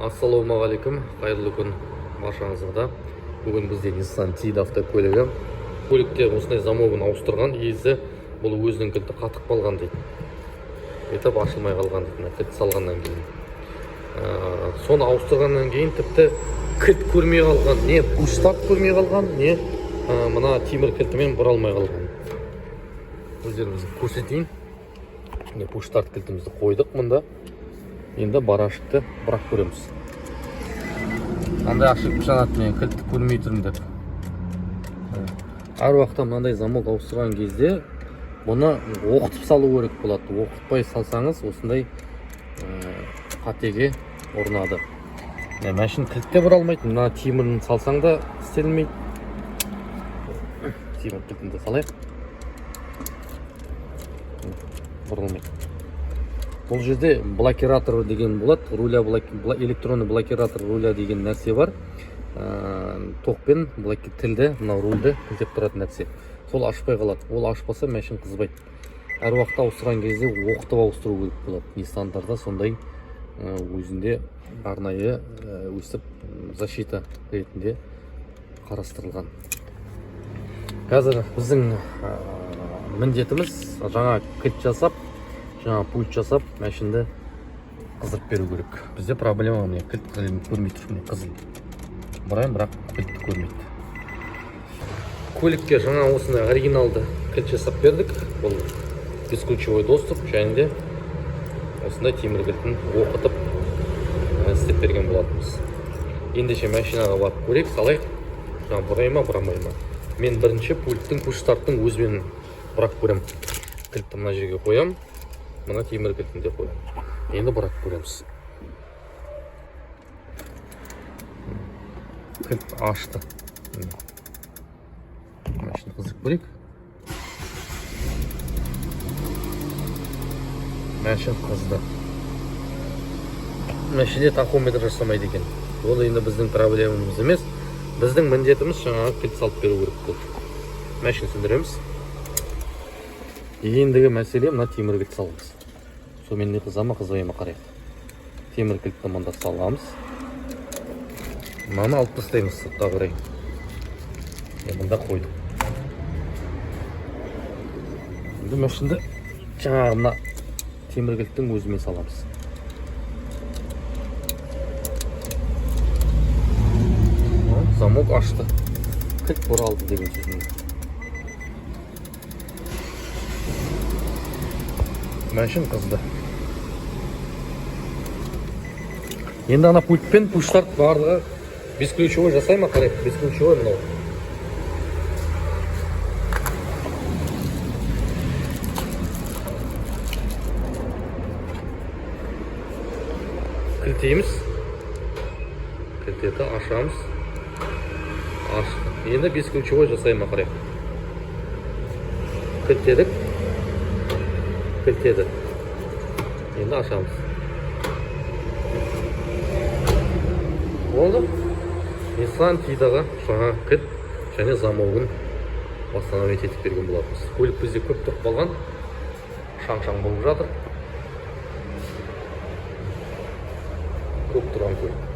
Ассалаумағалейкум, қайырлы күн баршаңызға. Бүгін бізде Nissan Tiid автокөлігі. Көлікте осындай замогын ауыстырған, иесі бұл өзінің кілті қатып қалған дейді. Етіп ашылмай қалған дейді, кілт салғаннан кейін. Соны ауыстырғаннан кейін тіпті кілт көрмей қалған, не пуш-старт көрмей қалған, не мына темір кілтімен бұралмай қалған. Өздеріңізді көрсетейін. Пуш-старт кілтімізді қойдық мұнда. Енді бар ашықты бірақ көреміз. Мынандай ашық жанады, мен кілтті көрмей тұрмын деп. Әр уақытта мынандай замок ауыстырған кезде бұны оқытып салу керек болады. Оқытпай салсаңыз осындай қатеге орнады. Мәшін кілтте бұралмайды. Мына темірін салсаң да істелмейді. Темір кілтінде салайық. Бұрылмайды. Бұл жерде блокиратор деген болады, электронный блокиратор руля деген нәрсе бар. Тоқпен тілді, мына рульді кілтеп тұратын нәрсе. Сол ашпай қалады. Ол ашпаса мәшін қызбайды. Әр уақытта ауыстырған кезде оқытып ауыстыру керек болады. Nissan'дарда сондай өзінде арнайы өстіп защита ретінде қарастырылған. Қазір біздің міндетіміз жаңа кілт жасап, жаңа пульт жасап, мәшінді қыздырып беру керек. Бізде проблема міне кілт көрмей тұр, қызыл. Бұрайын, бірақ кілтті көрмейді. Көлікке жаңа осындай оригиналды кілт жасап бердік. Бұл бесключевой доступ, және де осындай темір кілтін оқытып істеп берген болатынбыз. Ендеше машинаға барып көрейік, салайық. Жаңа бұрай ма, бұрамай ма. Мен бірінші пульттің пуш-старттың өзімен бұрақ көрем. Кілтті мына жерге қоям. Мына темір кілтінде қоям. Енді бұрақ көреміз. Кілт ашты. Машина қыздырып көрейік. Машина қызды. Машине тахометр жасамайды екен. Ол енді біздің проблемамыз емес. Біздің міндетіміз жаңағы кілт салып беру керек болды. Машина сөндіреміз. Ендігі мәселе мына темір кілт саламыз. Сомен не қызама, қызбайма қарайық. Темір кілтті мұнда саламыз. Мынаны алып тастаймыз сыртқа қарай. Мұнда қойдық. Енді машинді жаңағы мына темір кілттің өзімен саламыз. Замок ашты. Кілт бұралды деген сөзін. Мәшін қызды. Енді ана пультпен пуш-старт барлығы бесключевой жасай ма қарайық? Бесключевой мынау. Кілтейміз. Кілтеді, ашамыз. Ашты. Енді бесключевой жасай ма қарайық? Кілтедік. Кілтеді. Енді ашамыз. Болды. Nissan Tiid'ға жаңа кілт және замогын восстановить етіп берген болатынбыз. Көлік бізде көп тұрып қалған. Шаң-шаң болып жатыр. Көп тұрған көлік.